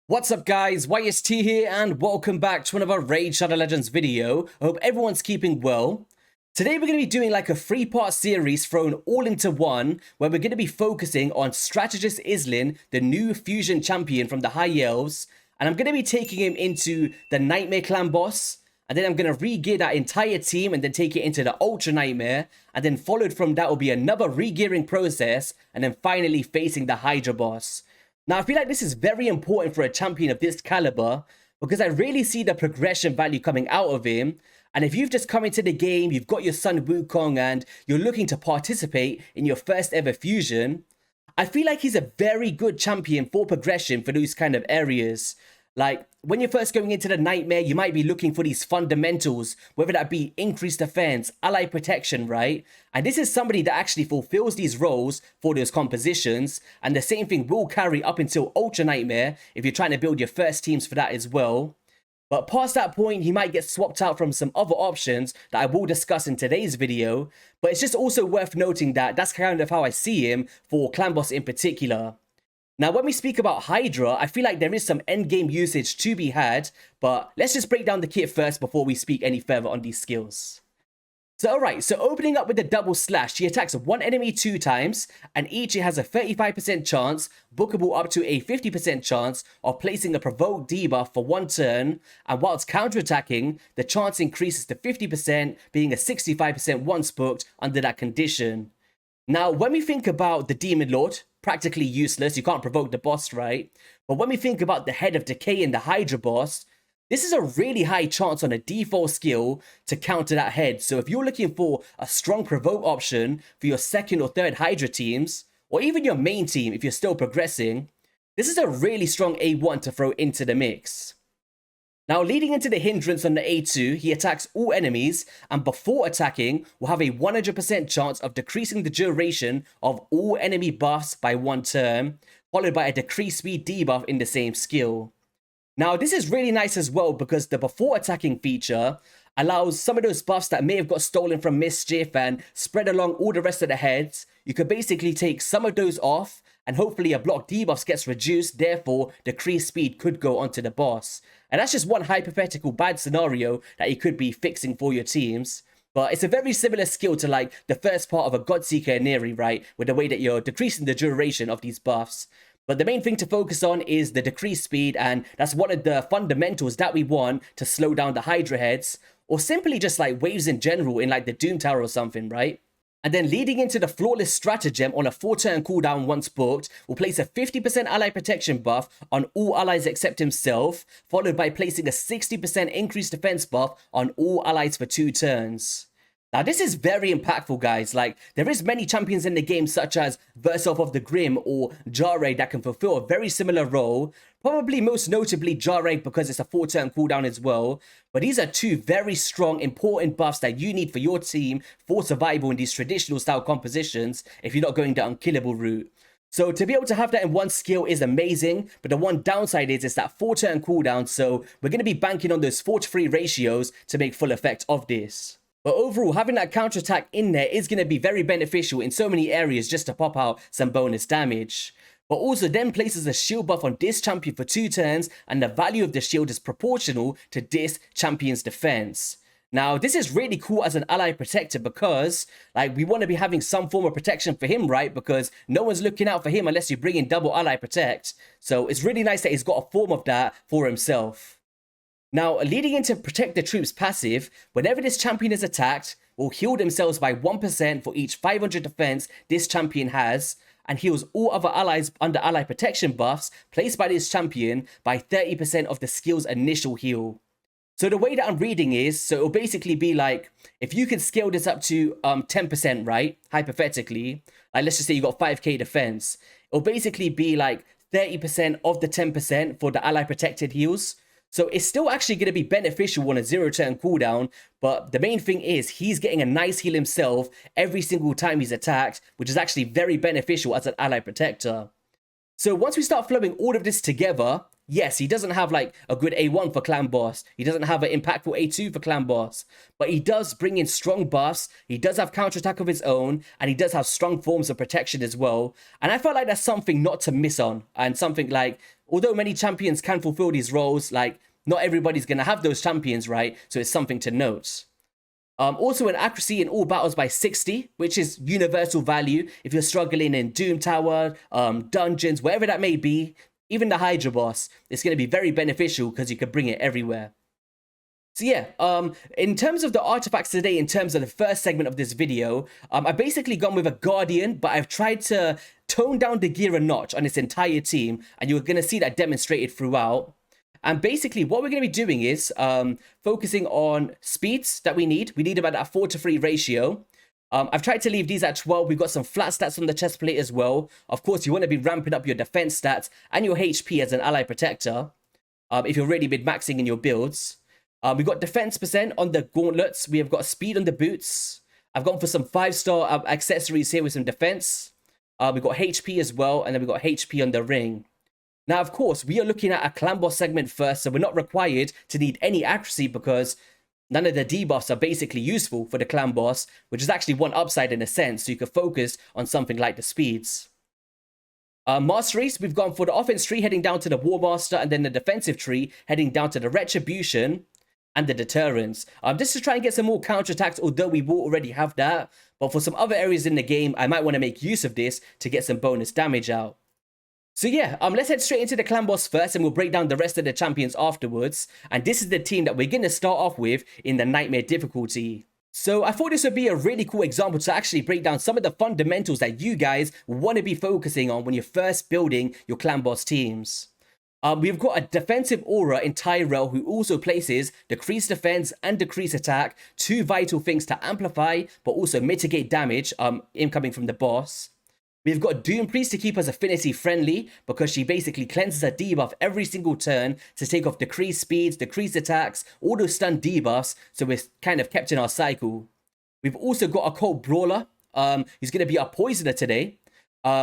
What's up guys, YST here and welcome back to another Raid Shadow Legends video. I hope everyone's keeping well. Today we're going to be doing like a 3-part series thrown all into one, where we're going to be focusing on Strategos Islin, the new fusion champion from the High Elves, and I'm going to be taking him into the Nightmare Clan Boss, and then I'm going to re-gear that entire team and then take it into the Ultra Nightmare, and then followed from that will be another re-gearing process, and then finally facing the Hydra Boss. Now, I feel like this is very important for a champion of this caliber because I really see the progression value coming out of him. And if you've just come into the game, you've got your son Wukong and you're looking to participate in your first ever fusion, I feel like he's a very good champion for progression for those kind of areas. Like, when you're first going into the Nightmare, you might be looking for these fundamentals, whether that be increased defense, ally protection, right? And this is somebody that actually fulfills these roles for those compositions, and the same thing will carry up until Ultra Nightmare if you're trying to build your first teams for that as well. But past that point, he might get swapped out from some other options that I will discuss in today's video, but it's just also worth noting that that's kind of how I see him for Clan Boss in particular. Now, when we speak about Hydra, I feel like there is some endgame usage to be had, but let's just break down the kit first before we speak any further on these skills. So, alright, so opening up with the double slash, he attacks one enemy 2 times, and each it has a 35% chance, bookable up to a 50% chance, of placing a provoked debuff for 1 turn, and whilst counterattacking, the chance increases to 50%, being a 65% once booked under that condition. Now, when we think about the Demon Lord, practically useless, you can't provoke the boss, right? But when we think about the Head of Decay and the Hydra Boss, this is a really high chance on a default skill to counter that head. So if you're looking for a strong provoke option for your second or third Hydra teams, or even your main team if you're still progressing, this is a really strong A1 to throw into the mix. Now, leading into the hindrance on the A2, he attacks all enemies, and before attacking, will have a 100% chance of decreasing the duration of all enemy buffs by 1 turn, followed by a decreased speed debuff in the same skill. Now, this is really nice as well because the before attacking feature allows some of those buffs that may have got stolen from Mischief and spread along all the rest of the heads. You could basically take some of those off, and hopefully a block debuff gets reduced, therefore decreased speed could go onto the boss. And that's just one hypothetical bad scenario that you could be fixing for your teams. But it's a very similar skill to like the first part of a Godseeker and Neri, right? With the way that you're decreasing the duration of these buffs. But the main thing to focus on is the decreased speed, and that's one of the fundamentals that we want to slow down the Hydra heads, or simply just like waves in general in like the Doom Tower or something, right? And then leading into the Flawless Stratagem on a 4-turn cooldown once booked, will place a 50% ally protection buff on all allies except himself, followed by placing a 60% increased defense buff on all allies for 2 turns. Now, this is very impactful, guys. Like, there is many champions in the game, such as Versov of the Grim or Jarre, that can fulfill a very similar role. Probably most notably Jarre because it's a 4-turn cooldown as well. But these are 2 very strong, important buffs that you need for your team for survival in these traditional style compositions if you're not going the unkillable route. So to be able to have that in one skill is amazing, but the one downside is it's that 4-turn cooldown, so we're going to be banking on those 4-to-3 ratios to make full effect of this. But overall, having that counterattack in there is going to be very beneficial in so many areas just to pop out some bonus damage. But also then places a shield buff on this champion for 2 turns, and the value of the shield is proportional to this champion's defense. Now, this is really cool as an ally protector because, like, we want to be having some form of protection for him, right? Because no one's looking out for him unless you bring in double ally protect. So it's really nice that he's got a form of that for himself. Now, leading into Protect the Troops passive, whenever this champion is attacked, will heal themselves by 1% for each 500 defense this champion has, and heals all other allies under ally protection buffs placed by this champion by 30% of the skill's initial heal. So the way that I'm reading is, so it'll basically be like, if you can scale this up to 10%, right? Hypothetically, like let's just say you got 5k defense, it'll basically be like 30% of the 10% for the ally protected heals. So it's still actually going to be beneficial on a 0-turn cooldown, but the main thing is he's getting a nice heal himself every single time he's attacked, which is actually very beneficial as an ally protector. So once we start flowing all of this together, Yes, he doesn't have like a good A1 for Clan Boss. He doesn't have an impactful A2 for Clan Boss. But he does bring in strong buffs. He does have counterattack of his own. And he does have strong forms of protection as well. And I felt like that's something not to miss on. And something like, although many champions can fulfill these roles, like not everybody's going to have those champions, right? So it's something to note. Also an accuracy in all battles by 60, which is universal value. If you're struggling in Doom Tower, dungeons, wherever that may be, even the Hydra Boss, it's going to be very beneficial because you can bring it everywhere. So yeah, in terms of the artifacts today, in terms of the first segment of this video, I've basically gone with a Guardian, but I've tried to tone down the gear a notch on its entire team, and you're going to see that demonstrated throughout. And basically what we're going to be doing is focusing on speeds that we need. We need about that 4-to-3 ratio. I've tried to leave these at 12. We've got some flat stats on the chest plate as well. Of course, you want to be ramping up your defense stats and your HP as an ally protector if you're really mid-maxing in your builds. We've got defense percent on the gauntlets. We have got speed on the boots. I've gone for some 5-star accessories here with some defense. We've got HP as well, and then we've got HP on the ring. Now, of course, we are looking at a Clan Boss segment first, so we're not required to need any accuracy because none of the debuffs are basically useful for the Clan Boss, which is actually one upside in a sense, so you can focus on something like the speeds. Masteries, we've gone for the offense tree heading down to the War Master, and then the defensive tree heading down to the Retribution and the Deterrence. Just to try and get some more counterattacks, although we will already have that, but for some other areas in the game, I might want to make use of this to get some bonus damage out. So yeah, let's head straight into the Clan Boss first, and we'll break down the rest of the champions afterwards. And this is the team that we're going to start off with in the Nightmare difficulty. So I thought this would be a really cool example to actually break down some of the fundamentals that you guys want to be focusing on when you're first building your Clan Boss teams. We've got a defensive aura in Tyrell, who also places decreased defense and decreased attack, two vital things to amplify but also mitigate damage incoming from the boss. We've got Doom Priest to keep us affinity friendly because she basically cleanses a debuff every single turn to take off decreased speeds, decreased attacks, all those stun debuffs, so we're kind of kept in our cycle. We've also got a Cold Brawler, who's going to be our poisoner today.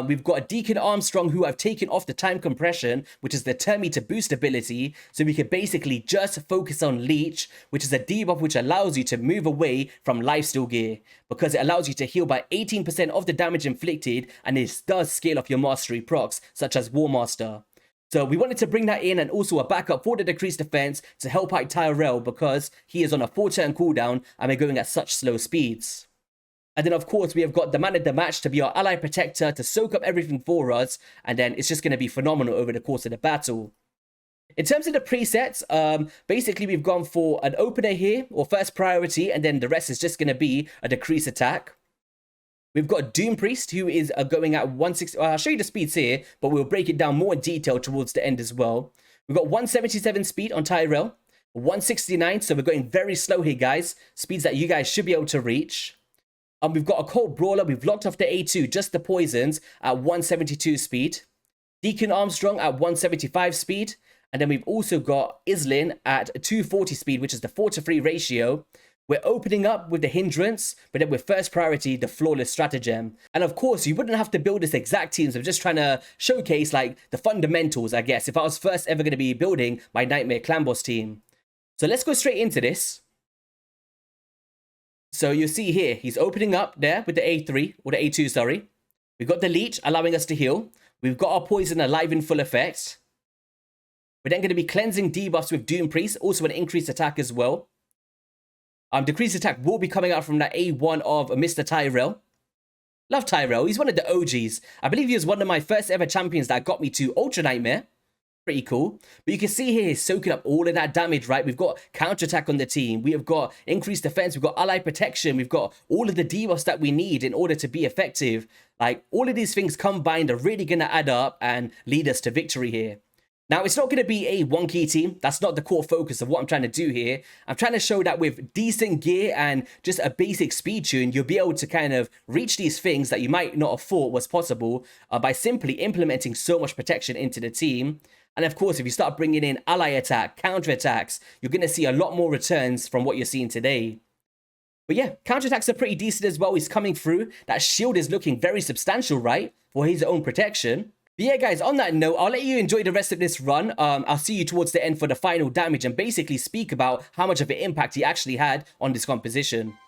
We've got a Deacon Armstrong, who I've taken off the time compression, which is the turn me to boost ability, so we can basically just focus on Leech, which is a debuff which allows you to move away from lifesteal gear, because it allows you to heal by 18% of the damage inflicted, and it does scale off your mastery procs, such as War Master. So we wanted to bring that in, and also a backup for the decreased defense to help out Tyrell, because he is on a 4-turn cooldown and we're going at such slow speeds. And then, of course, we have got the man of the match to be our ally protector to soak up everything for us. And then it's just going to be phenomenal over the course of the battle. In terms of the presets, basically we've gone for an opener here, or first priority, and then the rest is just going to be a decreased attack. We've got Doom Priest, who is going at 160. I'll show you the speeds here, but we'll break it down more in detail towards the end as well. We've got 177 speed on Tyrell, 169, so we're going very slow here, guys. Speeds that you guys should be able to reach. We've got a Cold Brawler. We've locked off the A2, just the poisons, at 172 speed. Deacon Armstrong at 175 speed. And then we've also got Islin at 240 speed, which is the 4-to-3 ratio. We're opening up with the Hindrance, but then with first priority, the Flawless Stratagem. And of course, you wouldn't have to build this exact team, so I'm just trying to showcase like the fundamentals, I guess, if I was first ever going to be building my Nightmare Clan Boss team. So let's go straight into this. So you see here, he's opening up there with the A3, or the A2, sorry. We've got the Leech allowing us to heal. We've got our Poison alive in full effect. We're then going to be cleansing debuffs with Doom Priest, also an increased attack as well. Decreased attack will be coming out from that A1 of Mr. Tyrell. Love Tyrell, he's one of the OGs. I believe he was one of my first ever champions that got me to Ultra Nightmare. Pretty cool. But you can see here he's soaking up all of that damage, right? We've got counterattack on the team. We have got increased defense. We've got ally protection. We've got all of the debuffs that we need in order to be effective. Like, all of these things combined are really going to add up and lead us to victory here. Now, it's not going to be a wonky team. That's not the core focus of what I'm trying to do here. I'm trying to show that with decent gear and just a basic speed tune, you'll be able to kind of reach these things that you might not have thought was possible by simply implementing so much protection into the team. And of course, if you start bringing in ally attack, counter-attacks, you're going to see a lot more returns from what you're seeing today. But yeah, counter-attacks are pretty decent as well. He's coming through. That shield is looking very substantial, right? For his own protection. But yeah, guys, on that note, I'll let you enjoy the rest of this run. I'll see you towards the end for the final damage and basically speak about how much of an impact he actually had on this composition.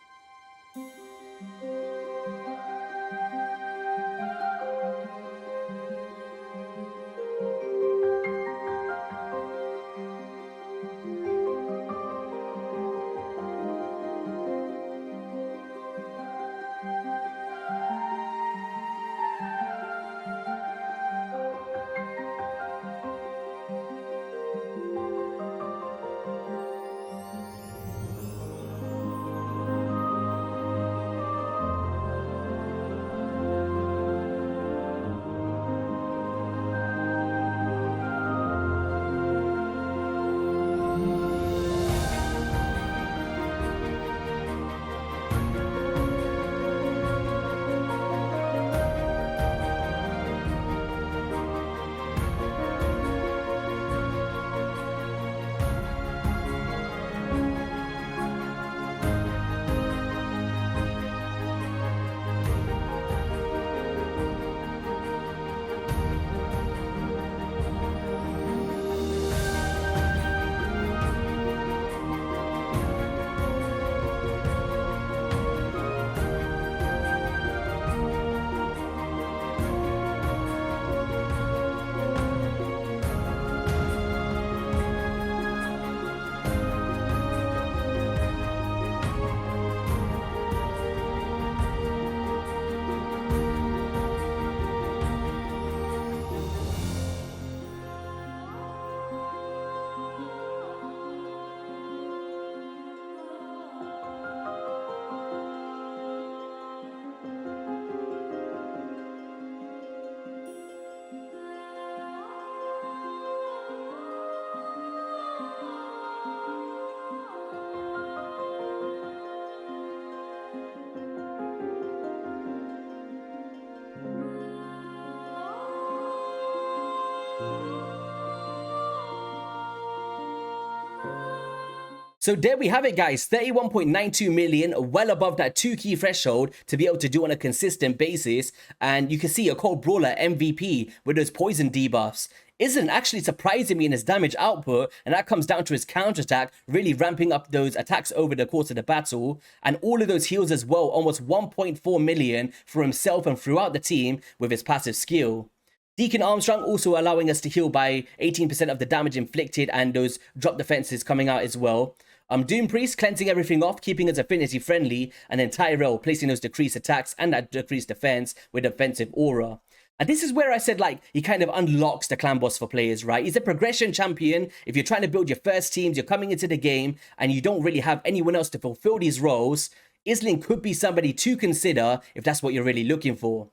So there we have it, guys, 31.92 million, well above that 2 key threshold to be able to do on a consistent basis. And you can see a Cold Brawler MVP with those poison debuffs isn't actually surprising me in his damage output, and that comes down to his counterattack really ramping up those attacks over the course of the battle, and all of those heals as well, almost 1.4 million for himself and throughout the team with his passive skill. Deacon Armstrong also allowing us to heal by 18% of the damage inflicted, and those drop defenses coming out as well. Doom Priest cleansing everything off, keeping us affinity friendly, and then Tyrell placing those decreased attacks and that decreased defense with defensive aura. And this is where I said, like, he kind of unlocks the clan boss for players, right? He's a progression champion. If you're trying to build your first teams, you're coming into the game, and you don't really have anyone else to fulfill these roles, Islin could be somebody to consider if that's what you're really looking for.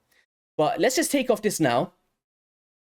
But let's just take off this now.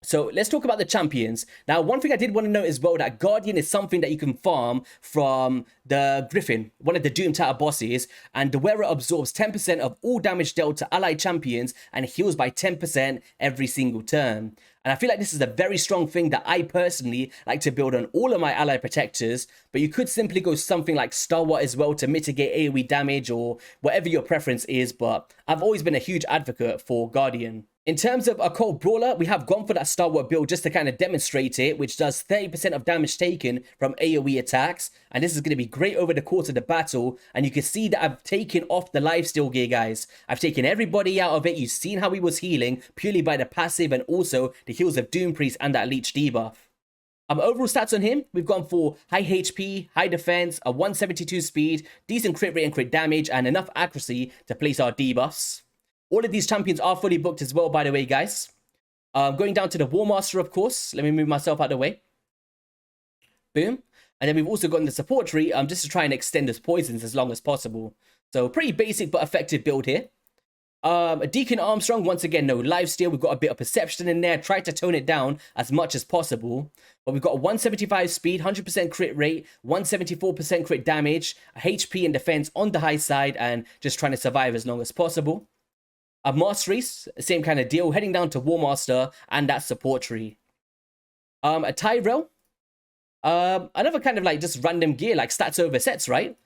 So let's talk about the champions. Now, one thing I did want to note as well, that Guardian is something that you can farm from the Griffin, one of the Doom Tower bosses, and the wearer absorbs 10% of all damage dealt to allied champions and heals by 10% every single turn. And I feel like this is a very strong thing that I personally like to build on all of my ally protectors, but you could simply go something like Stalwart as well to mitigate AoE damage or whatever your preference is, but I've always been a huge advocate for Guardian. In terms of a Cold Brawler, we have gone for that Stalwart build just to kind of demonstrate it, which does 30% of damage taken from AoE attacks. And this is going to be great over the course of the battle. And you can see that I've taken off the lifesteal gear, guys. I've taken everybody out of it. You've seen how he was healing purely by the passive and also the heals of Doom Priest and that Leech debuff. Overall stats on him, we've gone for high HP, high defense, a 172 speed, decent crit rate and crit damage, and enough accuracy to place our debuffs. All of these champions are fully booked as well, by the way, guys. Going down to the War Master, of course. Let me move myself out of the way. Boom. And then we've also gotten the support tree just to try and extend his poisons as long as possible. So pretty basic but effective build here. A Deacon Armstrong, once again, no lifesteal. We've got a bit of perception in there. Try to tone it down as much as possible. But we've got a 175 speed, 100% crit rate, 174% crit damage, a HP and defense on the high side, and just trying to survive as long as possible. A Mastery, same kind of deal, heading down to War Master and that support tree. A Tyrell, another kind of like just random gear, like stats over sets, right?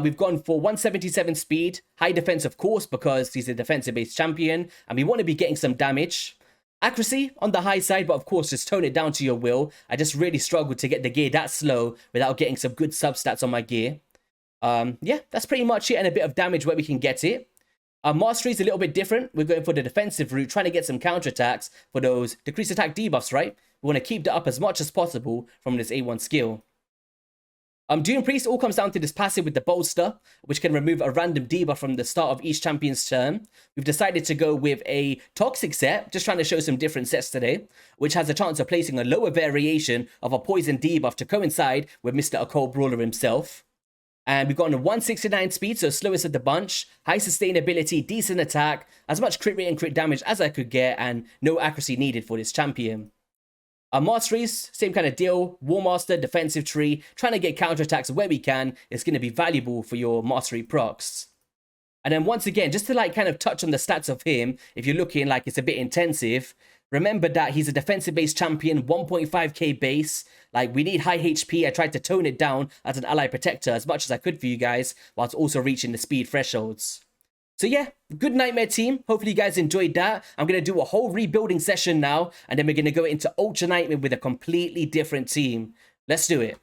We've gone for 177 speed, high defense, of course, because he's a defensive-based champion, and we want to be getting some damage. Accuracy on the high side, but of course, just tone it down to your will. I just really struggled to get the gear that slow without getting some good substats on my gear. Yeah, that's pretty much it, and a bit of damage where we can get it. Mastery is a little bit different. We're going for the defensive route, trying to get some counterattacks for those decreased attack debuffs, right? We want to keep that up as much as possible from this A1 skill. Doom Priest all comes down to this passive with the bolster, which can remove a random debuff from the start of each champion's turn. We've decided to go with a toxic set, just trying to show some different sets today, which has a chance of placing a lower variation of a poison debuff to coincide with Mr. Occult Brawler himself. And we've got a 169 speed, so slowest of the bunch, high sustainability, decent attack, as much crit rate and crit damage as I could get, and no accuracy needed for this champion. Masteries, same kind of deal. War Master, defensive tree, trying to get counterattacks where we can. It's going to be valuable for your mastery procs. And then once again, just to like kind of touch on the stats of him, if you're looking like it's a bit intensive, remember that he's a defensive-based champion, 1.5k base. Like, we need high HP. I tried to tone it down as an ally protector as much as I could for you guys, whilst also reaching the speed thresholds. So yeah, good Nightmare team. Hopefully you guys enjoyed that. I'm going to do a whole rebuilding session now, and then we're going to go into Ultra Nightmare with a completely different team. Let's do it.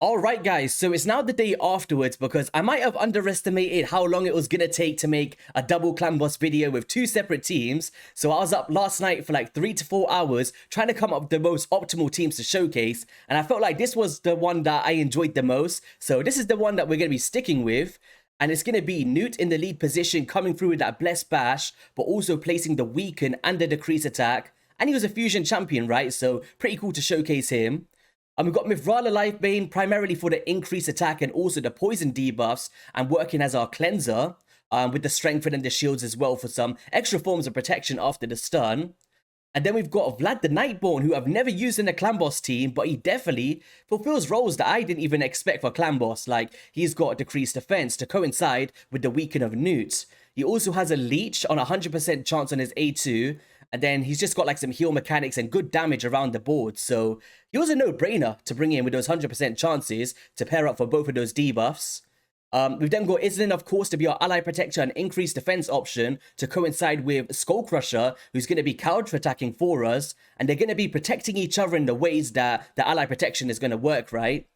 Alright guys, so it's now the day afterwards because I might have underestimated how long it was going to take to make a double Clan Boss video with two separate teams. So I was up last night for like 3 to 4 hours trying to come up with the most optimal teams to showcase. And I felt like this was the one that I enjoyed the most. So this is the one that we're going to be sticking with. And it's going to be Newt in the lead position, coming through with that Blessed Bash, but also placing the Weaken and the Decrease attack. And he was a fusion champion, right? So pretty cool to showcase him. We've got Mithrala Lifebane, primarily for the increased attack and also the poison debuffs, and working as our cleanser, with the strengthen and the shields as well for some extra forms of protection after the stun. And then we've got Vlad the Nightborn, who I've never used in a Clan Boss team, but he definitely fulfills roles that I didn't even expect for Clan Boss. Like, he's got decreased defense to coincide with the weaken of Newt. He also has a leech on 100% chance on his A2, and then he's just got like some heal mechanics and good damage around the board. So he was a no-brainer to bring in with those 100% chances to pair up for both of those debuffs. We've then got Islin, of course, to be our ally protector and increased defense option to coincide with Skull Crusher, who's going to be counter-attacking for us, and they're going to be protecting each other in the ways that the ally protection is going to work, right?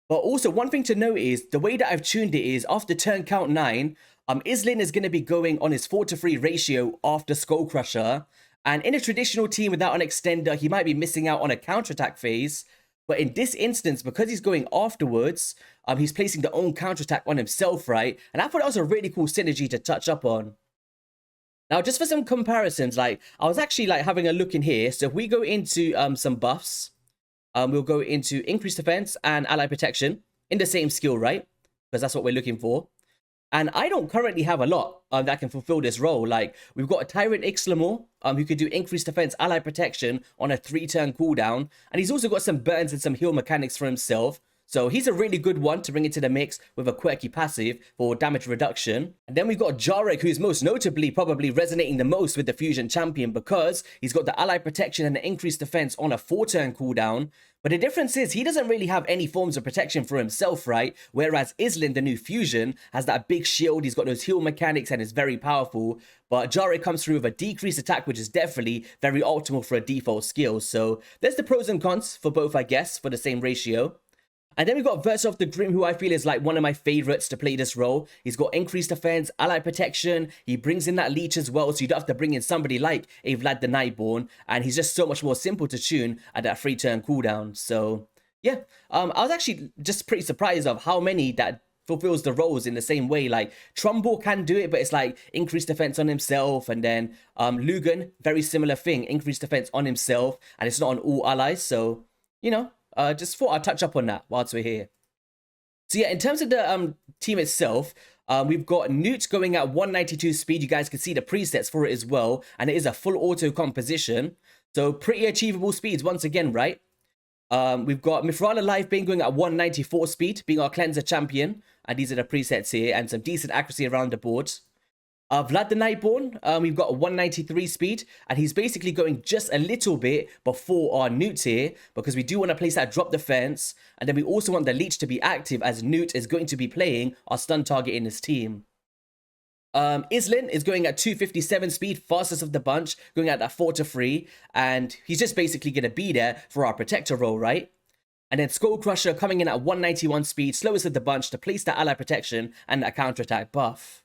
But also, one thing to note is, the way that I've tuned it is, after turn count 9, Islin is going to be going on his 4-to-3 ratio after Skull Crusher, and in a traditional team without an extender, he might be missing out on a counterattack phase. But in this instance, because he's going afterwards, he's placing the own counterattack on himself, right? And I thought that was a really cool synergy to touch up on. Now, just for some comparisons, like, I was actually like having a look in here. So if we go into some buffs, we'll go into increased defense and ally protection in the same skill, right? Because that's what we're looking for. And I don't currently have a lot that can fulfill this role. Like, we've got a Tyrant Ixlamore, who can do increased defense, ally protection on a 3-turn cooldown. And he's also got some burns and some heal mechanics for himself. So he's a really good one to bring into the mix with a quirky passive for damage reduction. And then we've got Jarek, who's most notably probably resonating the most with the Fusion Champion because he's got the ally protection and the increased defense on a 4-turn cooldown. But the difference is he doesn't really have any forms of protection for himself, right? Whereas Islin, the new Fusion, has that big shield, he's got those heal mechanics and is very powerful. But Jarek comes through with a decreased attack, which is definitely very optimal for a default skill. So there's the pros and cons for both, I guess, for the same ratio. And then we've got Versov the Grim, who I feel is like one of my favorites to play this role. He's got increased defense, ally protection. He brings in that leech as well, so you don't have to bring in somebody like a Vlad the Nightborn. And he's just so much more simple to tune at that 3-turn cooldown. So yeah, I was actually just pretty surprised of how many that fulfills the roles in the same way. Like, Trumbull can do it, but it's like increased defense on himself. And then Lugan, very similar thing, increased defense on himself. And it's not on all allies, so, you know. Just thought I'd touch up on that whilst we're here. So yeah, in terms of the team itself, we've got Newt going at 192 speed. You guys can see the presets for it as well. And it is a full auto composition. So pretty achievable speeds once again, right? We've got Mithrala Lifebane going at 194 speed, being our cleanser champion. And these are the presets here and some decent accuracy around the board. Vlad the Nightborn, we've got a 193 speed, and he's basically going just a little bit before our Newt here, because we do want to place that drop defense, and then we also want the leech to be active, as Newt is going to be playing our stun target in his team. Islin is going at 257 speed, fastest of the bunch, going at that 4 to 3, and he's just basically going to be there for our protector role, right? And then Skull Crusher coming in at 191 speed, slowest of the bunch to place that ally protection and that counterattack buff.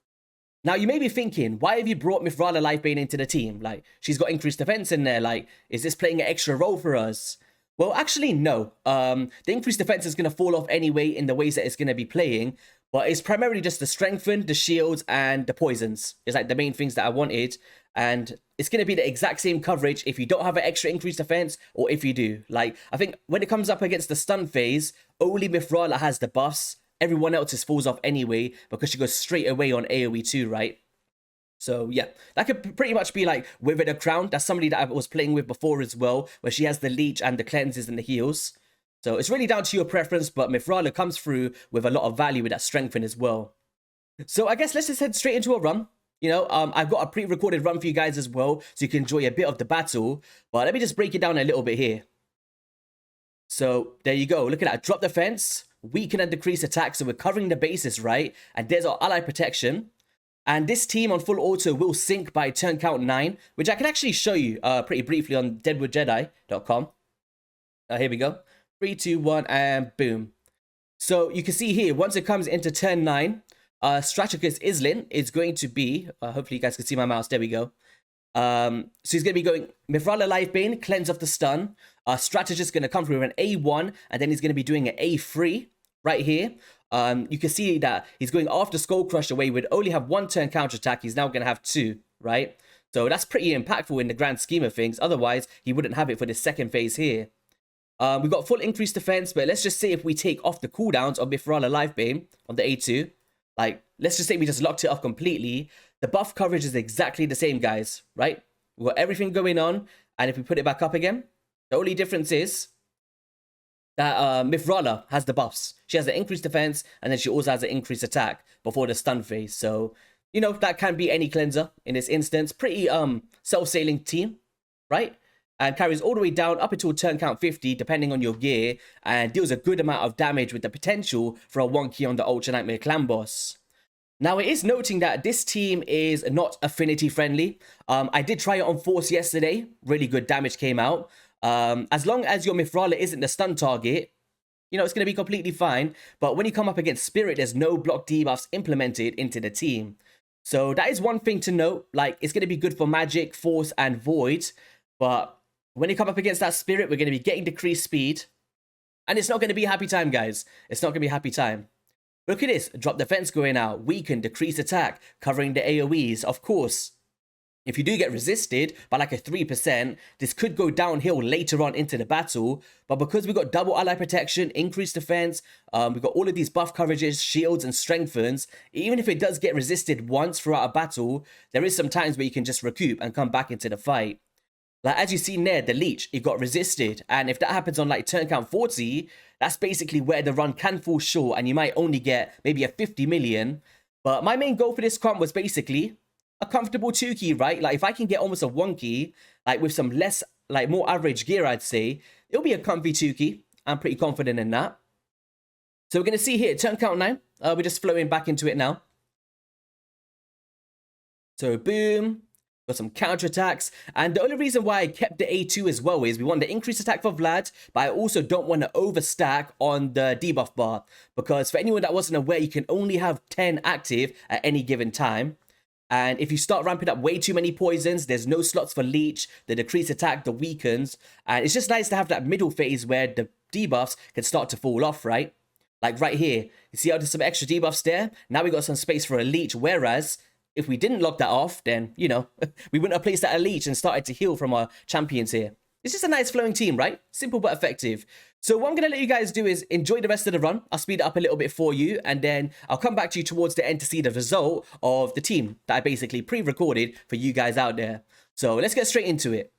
Now, you may be thinking, why have you brought Mithrala Lifebane into the team? Like, she's got increased defense in there. Like, is this playing an extra role for us? Well, actually, no. The increased defense is going to fall off anyway in the ways that it's going to be playing. But it's primarily just the strengthen, the shields, and the poisons. It's like the main things that I wanted. And it's going to be the exact same coverage if you don't have an extra increased defense or if you do. Like, I think when it comes up against the stun phase, only Mithrala has the buffs. Everyone else just falls off anyway because she goes straight away on AoE 2, right? So yeah, that could pretty much be like Withered a Crown. That's somebody that I was playing with before as well, where she has the leech and the cleanses and the heals. So it's really down to your preference, but Mithrala comes through with a lot of value with that strengthen as well. So I guess let's just head straight into a run. You know, I've got a pre-recorded run for you guys as well, so you can enjoy a bit of the battle. But let me just break it down a little bit here. So there you go. Look at that. Drop defense, weaken and decrease attack. So we're covering the bases, right? And there's our ally protection. And this team on full auto will sync by turn count 9, which I can actually show you pretty briefly on deadwoodjedi.com. Here we go. 3, 2, 1, and boom. So you can see here, once it comes into turn 9, Strategos Islin is going to be, hopefully you guys can see my mouse, there we go. So he's going to be going Mithrala Lifebane, cleanse off the stun. Strategist is going to come through with an A1, and then he's going to be doing an A3 right here. You can see that he's going after Skull Crusher where he would only have 1 turn counterattack. He's now going to have 2, right? So that's pretty impactful in the grand scheme of things. Otherwise, he wouldn't have it for this second phase here. We've got full increased defense, but let's just say if we take off the cooldowns of Mithrala Lifebane on the A2, like, let's just say we just locked it off completely, the buff coverage is exactly the same, guys, right? We've got everything going on, and if we put it back up again, the only difference is that Mithrala has the buffs. She has the increased defense, and then she also has an increased attack before the stun phase. So, you know, that can be any cleanser in this instance. Pretty self-sailing team, right? And carries all the way down up until turn count 50, depending on your gear, and deals a good amount of damage with the potential for a 1-key on the Ultra Nightmare Clan Boss. Now, it is noting that this team is not affinity friendly. I did try it on Force yesterday. Really good damage came out. As long as your Mithrala isn't the stun target, you know, it's going to be completely fine. But when you come up against Spirit, there's no block debuffs implemented into the team. So that is one thing to note. Like, it's going to be good for Magic, Force, and Void. But when you come up against that Spirit, we're going to be getting decreased speed. And it's not going to be happy time, guys. It's not going to be happy time. Look at this. Drop defense going out. Weaken, decrease attack. Covering the AoEs. Of course, if you do get resisted by like a 3%, this could go downhill later on into the battle. But because we've got double ally protection, increased defense, we've got all of these buff coverages, shields, and strengthens. Even if it does get resisted once throughout a battle, there is some times where you can just recoup and come back into the fight. Like, as you see there, the leech, it got resisted. And if that happens on like turn count 40, that's basically where the run can fall short and you might only get maybe a 50 million. But my main goal for this comp was basically a comfortable 2-key, right? Like, if I can get almost a 1-key, like with some less, like more average gear, I'd say, it'll be a comfy 2-key. I'm pretty confident in that. So we're going to see here, turn count 9. We're just flowing back into it now. So boom. Got some counterattacks, and the only reason why I kept the A2 as well is we want the increased attack for Vlad, but I also don't want to overstack on the debuff bar, because for anyone that wasn't aware, you can only have 10 active at any given time. And if you start ramping up way too many poisons, there's no slots for leech, the decreased attack, the weakens, and it's just nice to have that middle phase where the debuffs can start to fall off, right? Like right here, you see how there's some extra debuffs there? Now we got some space for a leech, whereas if we didn't lock that off, then, you know, we wouldn't have placed that elite and started to heal from our champions here. It's just a nice flowing team, right? Simple but effective. So what I'm going to let you guys do is enjoy the rest of the run. I'll speed it up a little bit for you, and then I'll come back to you towards the end to see the result of the team that I basically pre-recorded for you guys out there. So let's get straight into it.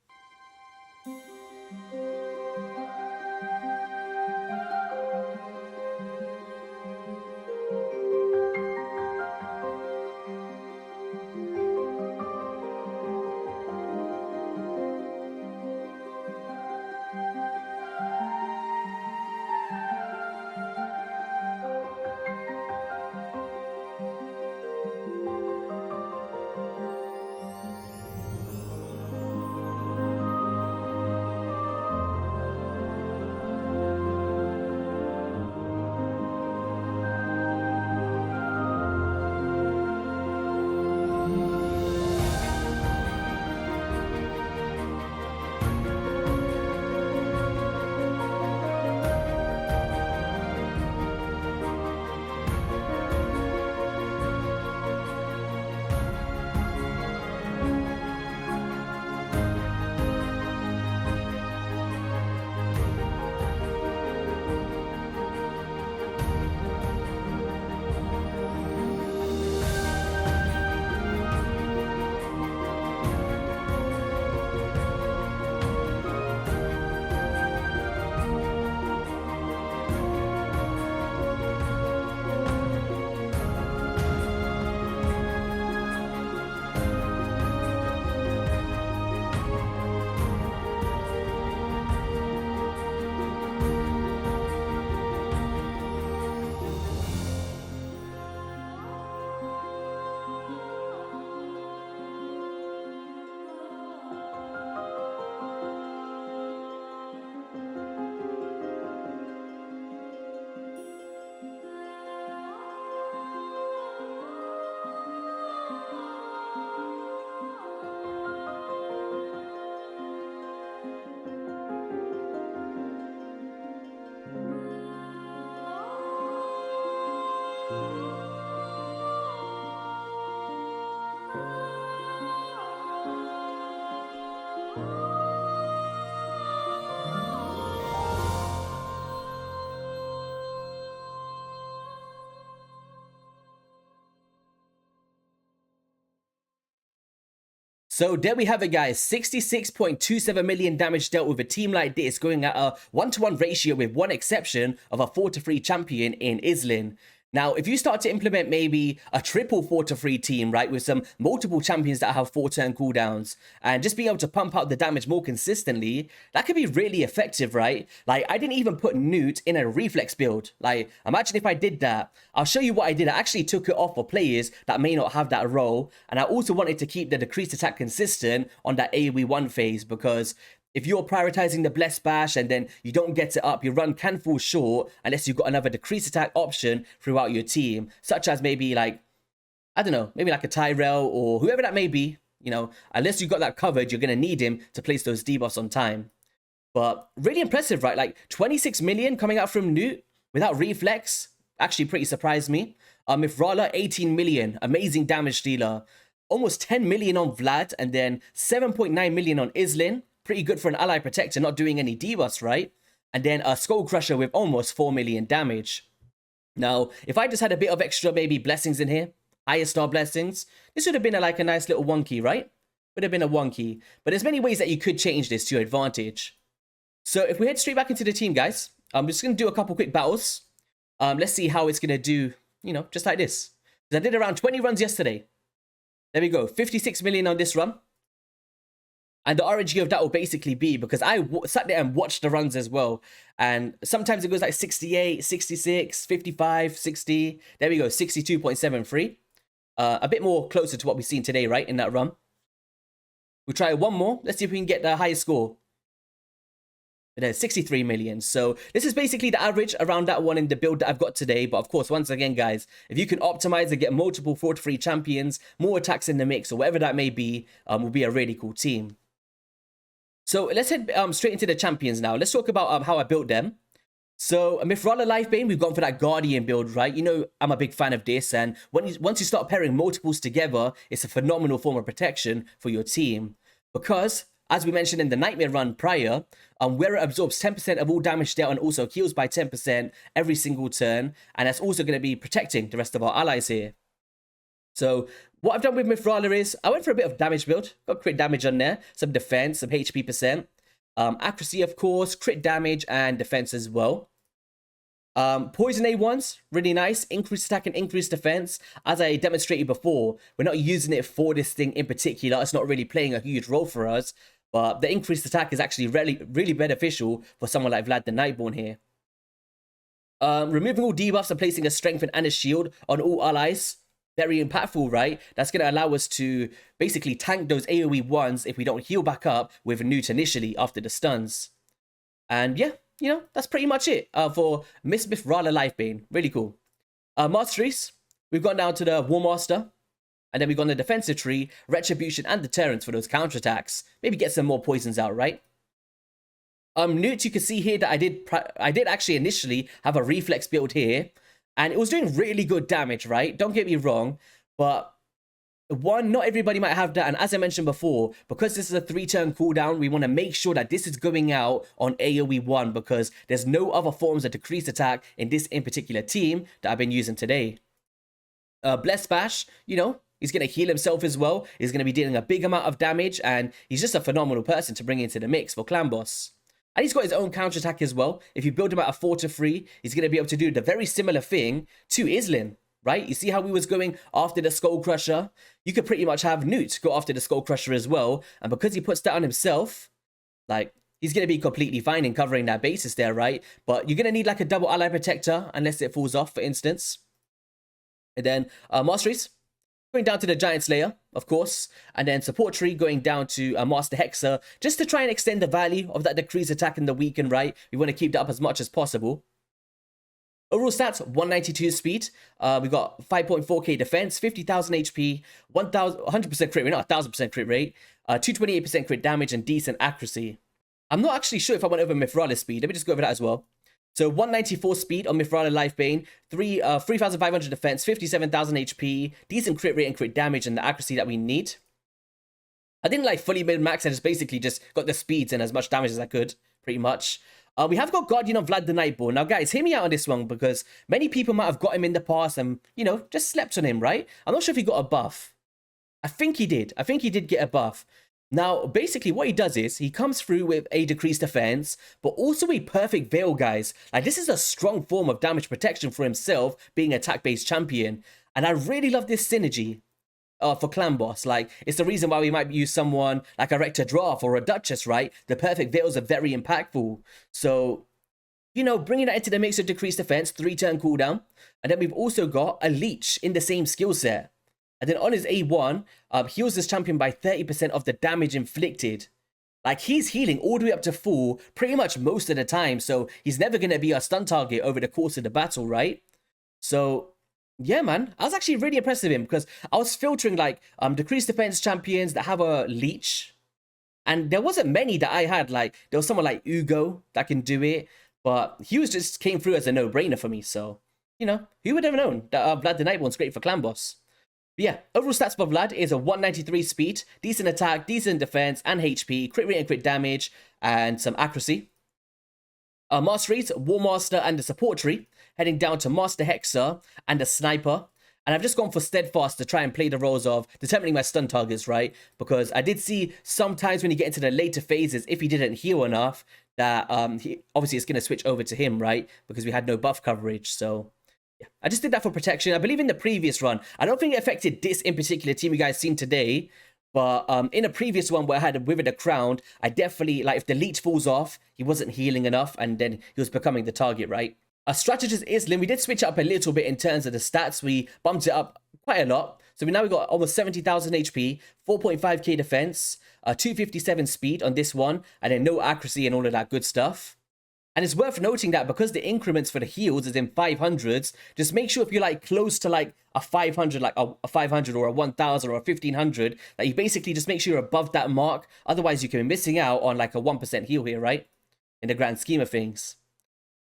So there we have it, guys. 66.27 million damage dealt with a team like this, going at a 1-to-1 ratio with one exception of a 4-to-3 champion in Islin. Now, if you start to implement maybe a triple 4-to-3 team, right, with some multiple champions that have 4-turn cooldowns, and just being able to pump out the damage more consistently, that could be really effective, right? Like, I didn't even put Newt in a reflex build. Like, imagine if I did that. I'll show you what I did. I actually took it off for players that may not have that role, and I also wanted to keep the decreased attack consistent on that AoE 1 phase, because if you're prioritizing the Blessed Bash and then you don't get it up, your run can fall short unless you've got another decreased attack option throughout your team, such as maybe like, I don't know, maybe like a Tyrell or whoever that may be. You know, unless you've got that covered, you're going to need him to place those debuffs on time. But really impressive, right? Like 26 million coming out from Newt without reflex actually pretty surprised me. Mifrala, 18 million, amazing damage dealer. Almost 10 million on Vlad, and then 7.9 million on Islin. Pretty good for an ally protector, not doing any debuffs, right? And then a Skull Crusher with almost 4 million damage. Now, if I just had a bit of extra maybe blessings in here, higher star blessings, this would have been like a nice little wonky, right? Would have been a wonky. But there's many ways that you could change this to your advantage. So if we head straight back into the team, guys, I'm just going to do a couple quick battles. Let's see how it's going to do, you know, just like this. I did around 20 runs yesterday. There we go, 56 million on this run. And the RNG of that will basically be, because I sat there and watched the runs as well. And sometimes it goes like 68, 66, 55, 60. There we go, 62.73. A bit more closer to what we've seen today, right, in that run. We'll try one more. Let's see if we can get the highest score. There's 63 million. So this is basically the average around that one in the build that I've got today. But of course, once again, guys, if you can optimize and get multiple 4-to-3 champions, more attacks in the mix, or whatever that may be, will be a really cool team. So let's head straight into the champions now. Let's talk about how I built them. So Mifrala Lifebane, we've gone for that Guardian build, right? You know, I'm a big fan of this. And once you start pairing multiples together, it's a phenomenal form of protection for your team. Because, as we mentioned in the Nightmare run prior, where it absorbs 10% of all damage dealt and also heals by 10% every single turn. And that's also going to be protecting the rest of our allies here. So what I've done with Mifrala is I went for a bit of damage build. Got crit damage on there, some defense, some HP percent. Accuracy, of course, crit damage and defense as well. Poison A1s, really nice. Increased attack and increased defense. As I demonstrated before, we're not using it for this thing in particular. It's not really playing a huge role for us. But the increased attack is actually really beneficial for someone like Vlad the Nightborn here. Removing all debuffs and placing a strengthen and a shield on all allies. Very impactful, right? That's going to allow us to basically tank those AoE 1s if we don't heal back up with Newt initially after the stuns. And yeah, you know, that's pretty much it for Miss Mifrala Lifebane. Really cool. Masteries, we've gone down to the War Master. And then we've gone the defensive tree, Retribution and Deterrence for those counterattacks. Maybe get some more poisons out, right? Newt, you can see here that I did actually initially have a reflex build here. And it was doing really good damage, right? Don't get me wrong. But one, not everybody might have that. And as I mentioned before, because this is a 3-turn cooldown, we want to make sure that this is going out on AoE 1 because there's no other forms of decreased attack in this in particular team that I've been using today. Blessed Bash, you know, he's going to heal himself as well. He's going to be dealing a big amount of damage. And he's just a phenomenal person to bring into the mix for Clan Boss. And he's got his own counterattack as well. If you build him at a 4-to-3, he's going to be able to do the very similar thing to Islin, right? You see how he was going after the Skull Crusher? You could pretty much have Newt go after the Skull Crusher as well. And because he puts that on himself, like, he's going to be completely fine in covering that basis there, right? But you're going to need like a double ally protector unless it falls off, for instance. And then Masteries, going down to the Giant Slayer, of course, and then Support Tree going down to Master Hexer, just to try and extend the value of that decreased attack in the weaken, right? We want to keep that up as much as possible. Overall stats, 192 speed. We got 5.4k defense, 50,000 HP, 100% crit rate, not 1,000% crit rate, 228% crit damage, and decent accuracy. I'm not actually sure if I went over Mifrala's speed. Let me just go over that as well. So 194 speed on Mifrala Lifebane, 3,500 defense, 57,000 HP, decent crit rate and crit damage, and the accuracy that we need. I didn't like fully mid-max, I just basically just got the speeds and as much damage as I could, pretty much. We have got Guardian of Vlad the Nightborn. Now, guys, hear me out on this one, because many people might have got him in the past and, you know, just slept on him, right? I'm not sure if he got a buff. I think he did. I think he did get a buff. Now, basically, what he does is he comes through with a decreased defense, but also a perfect veil, guys. Like, this is a strong form of damage protection for himself, being attack-based champion. And I really love this synergy for Clan Boss. Like, it's the reason why we might use someone like a Rector Draft or a Duchess, right? The perfect veils are very impactful. So, you know, bringing that into the mix of decreased defense, 3-turn cooldown. And then we've also got a Leech in the same skill set. And then on his A1, heals this champion by 30% of the damage inflicted. Like, he's healing all the way up to full pretty much most of the time. So he's never going to be a stun target over the course of the battle, right? So, yeah, man. I was actually really impressed with him because I was filtering, like, decreased defense champions that have a Leech. And there wasn't many that I had. Like, there was someone like Ugo that can do it. But he just came through as a no-brainer for me. So, you know, who would have known that Vlad the Nightborn's great for Clan Boss? But yeah, overall stats for Vlad is a 193 speed, decent attack, decent defense, and HP, crit rate and crit damage, and some accuracy. Masteries, War Master and the Support Tree, heading down to Master Hexer and a Sniper. And I've just gone for Steadfast to try and play the roles of determining my stun targets, right? Because I did see sometimes when you get into the later phases, if he didn't heal enough, that obviously it's going to switch over to him, right? Because we had no buff coverage, so... yeah, I just did that for protection. I believe in the previous run, I don't think it affected this in particular team you guys seen today, but in a previous one where I had Wither the Crown, I definitely, like, if the Leech falls off, he wasn't healing enough, and then he was becoming the target, right? Strategos Islin, we did switch up a little bit in terms of the stats. We bumped it up quite a lot. So we got almost 70,000 HP, 4.5k defense, 257 speed on this one, and then no accuracy and all of that good stuff. And it's worth noting that because the increments for the heals is in 500s, just make sure if you're like close to like a 500, like a 500 or a 1000 or a 1500, that you basically just make sure you're above that mark. Otherwise, you can be missing out on like a 1% heal here, right? In the grand scheme of things.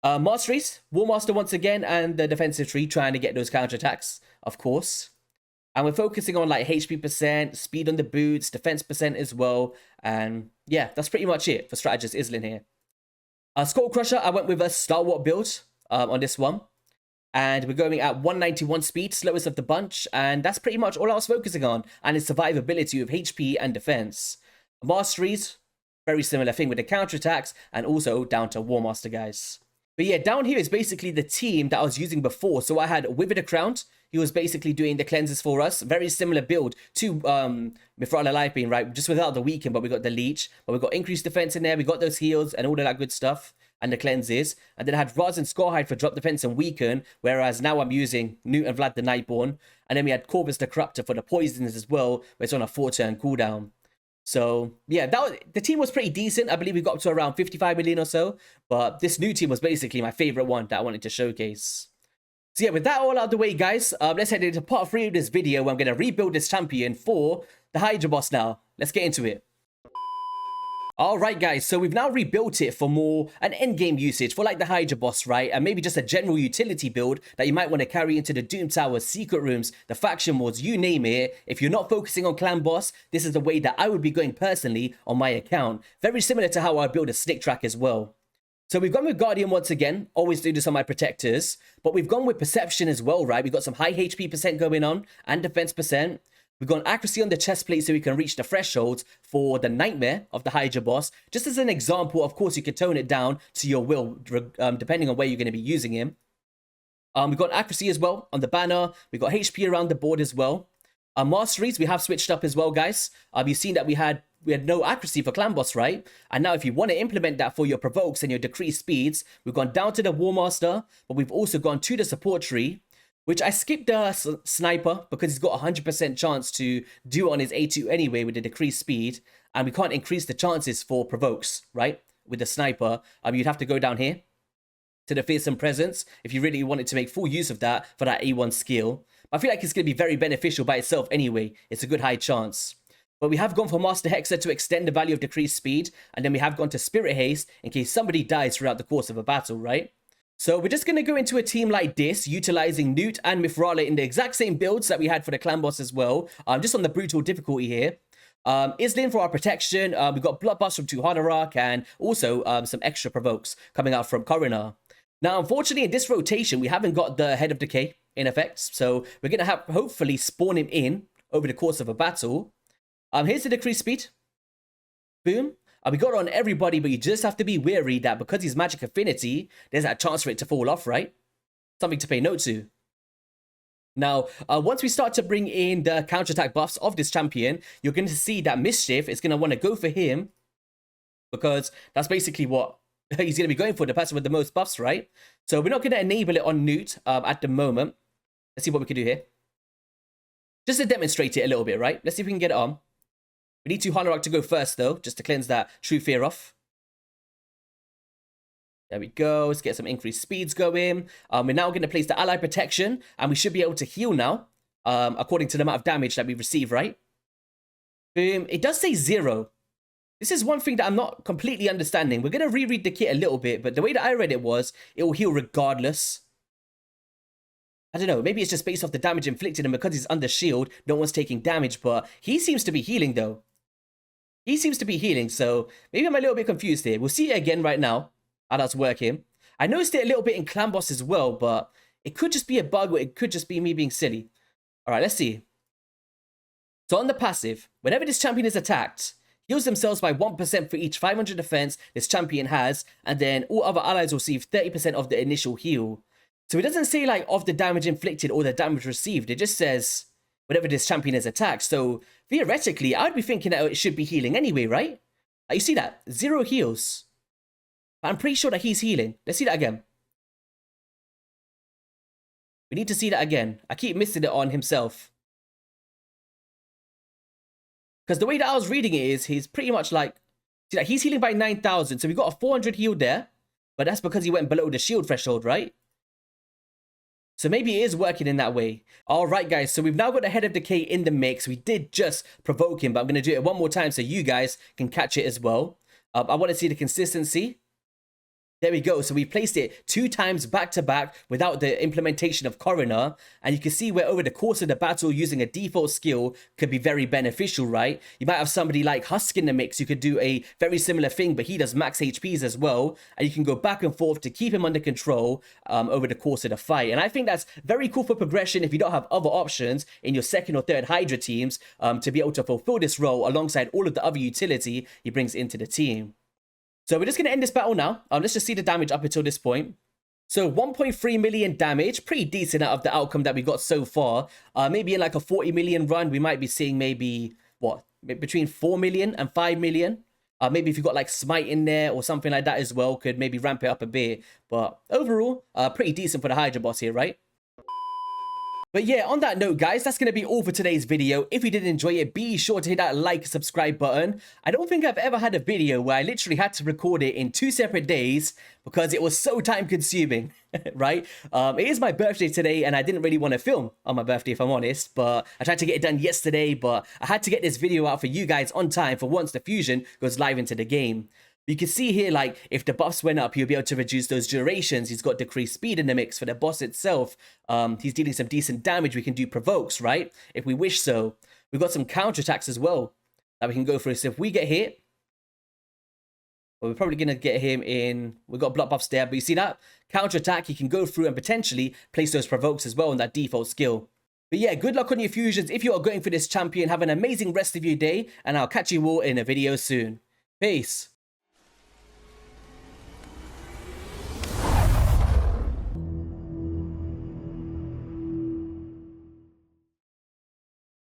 Masteries, War Master once again, and the defensive tree, trying to get those counterattacks, of course. And we're focusing on like HP percent, speed on the boots, defense percent as well. And yeah, that's pretty much it for Strategos Islin here. Skull Crusher, I went with a Stalwart build on this one. And we're going at 191 speed, slowest of the bunch. And that's pretty much all I was focusing on. And its survivability with HP and defense. Masteries, very similar thing with the counterattacks. And also down to War Master, guys. But yeah, down here is basically the team that I was using before. So I had Wither the Crown. He was basically doing the cleanses for us. Very similar build to Mithrala Lifebane, right? Just without the weaken, but we got the leech. But we got increased defense in there. We got those heals and all of that good stuff. And the cleanses. And then I had Raz and Scarhide for drop defense and weaken. Whereas now I'm using Newt and Vlad the Nightborn. And then we had Corvus the Corruptor for the poisons as well. Where it's on a 4-turn cooldown. So, yeah, the team was pretty decent. I believe we got up to around 55 million or so. But this new team was basically my favorite one that I wanted to showcase. So yeah, with that all out of the way, guys, let's head into part 3 of this video where I'm going to rebuild this champion for the Hydra Boss now. Let's get into it. Alright guys, so we've now rebuilt it for more an endgame usage for like the Hydra Boss, right? And maybe just a general utility build that you might want to carry into the Doom Towers, secret rooms, the faction wars, you name it. If you're not focusing on Clan Boss, this is the way that I would be going personally on my account. Very similar to how I build a Slick Track as well. So we've gone with Guardian once again, always do this on my protectors, but we've gone with Perception as well, right? We've got some high HP percent going on and defense percent. We've got accuracy on the chest plate so we can reach the thresholds for the Nightmare of the Hydra Boss. Just as an example, of course, you can tone it down to your will, depending on where you're going to be using him. We've got accuracy as well on the banner. We've got HP around the board as well. Masteries, we have switched up as well, guys. You've seen that we had no accuracy for Clan Boss, right? And now if you want to implement that for your provokes and your decreased speeds, we've gone down to the War Master, but we've also gone to the support tree, which I skipped the Sniper because he's got a 100% chance to do on his A2 anyway with the decreased speed. And we can't increase the chances for provokes, right? With the Sniper, you'd have to go down here to the Fearsome Presence if you really wanted to make full use of that for that A1 skill. But I feel like it's going to be very beneficial by itself anyway. It's a good high chance. But we have gone for Master Hexer to extend the value of decreased speed. And then we have gone to Spirit Haste in case somebody dies throughout the course of a battle, right? So we're just going to go into a team like this, utilizing Newt and Mithrala in the exact same builds that we had for the Clan Boss as well. Just on the brutal difficulty here. Islin for our protection. We've got Bloodbath from Tuhanarak and also some extra provokes coming out from Coroner. Now, unfortunately, in this rotation, we haven't got the Head of Decay in effect. So we're going to have hopefully spawn him in over the course of a battle. Here's the decrease speed. Boom. We got it on everybody, but you just have to be wary that because he's magic affinity, there's that chance for it to fall off, right? Something to pay note to. Now, once we start to bring in the counterattack buffs of this champion, you're going to see that Mischief is going to want to go for him because that's basically what he's going to be going for, the person with the most buffs, right? So we're not going to enable it on Newt at the moment. Let's see what we can do here. Just to demonstrate it a little bit, right? Let's see if we can get it on. We need to Hanorok to go first, though, just to cleanse that true fear off. There we go. Let's get some increased speeds going. We're now going to place the ally protection, and we should be able to heal now, according to the amount of damage that we receive, right? Boom. It does say 0. This is one thing that I'm not completely understanding. We're going to reread the kit a little bit, but the way that I read it was, it will heal regardless. I don't know, maybe it's just based off the damage inflicted, and because he's under shield, no one's taking damage, but he seems to be healing, though. He seems to be healing, so maybe I'm a little bit confused here. We'll see it again right now, how that's working. I noticed it a little bit in Clan Boss as well, but it could just be a bug, or it could just be me being silly. All right, let's see. So on the passive, whenever this champion is attacked, heals themselves by 1% for each 500 defense this champion has, and then all other allies will receive 30% of the initial heal. So it doesn't say like of the damage inflicted or the damage received. It just says whenever this champion is attacked. So theoretically, I'd be thinking that it should be healing anyway, right? Like, you see that? 0 heals. But I'm pretty sure that he's healing. Let's see that again. We need to see that again. I keep missing it on himself. Because the way that I was reading it is, he's pretty much like, see that he's healing by 9,000. So we got a 400 heal there. But that's because he went below the shield threshold, right? So maybe it is working in that way. All right, guys. So we've now got the Head of Decay in the mix. We did just provoke him, but I'm going to do it one more time so you guys can catch it as well. I want to see the consistency. There we go. So we placed it 2 times back to back without the implementation of Coroner. And you can see where over the course of the battle, using a default skill could be very beneficial, right? You might have somebody like Husk in the mix. You could do a very similar thing, but he does max HPs as well. And you can go back and forth to keep him under control over the course of the fight. And I think that's very cool for progression if you don't have other options in your second or third Hydra teams to be able to fulfill this role alongside all of the other utility he brings into the team. So we're just going to end this battle now. Let's just see the damage up until this point. So 1.3 million damage, pretty decent out of the outcome that we got so far. Maybe in like a 40 million run, we might be seeing maybe, what, between 4 million and 5 million. Maybe if you got like Smite in there or something like that as well, could maybe ramp it up a bit. But overall, pretty decent for the Hydra Boss here, right? But yeah, on that note, guys, that's going to be all for today's video. If you did enjoy it, be sure to hit that like, subscribe button. I don't think I've ever had a video where I literally had to record it in 2 separate days because it was so time consuming, right? It is my birthday today and I didn't really want to film on my birthday, if I'm honest, but I tried to get it done yesterday, but I had to get this video out for you guys on time for once the fusion goes live into the game. You can see here, like, if the buffs went up, he'll be able to reduce those durations. He's got decreased speed in the mix for the boss itself. He's dealing some decent damage. We can do provokes, right? If we wish so. We've got some counterattacks as well that we can go through. So if we get hit, well, we're probably going to get him in. We've got block buffs there, but you see that? Counterattack, he can go through and potentially place those provokes as well on that default skill. But yeah, good luck on your fusions. If you are going for this champion, have an amazing rest of your day, and I'll catch you all in a video soon. Peace.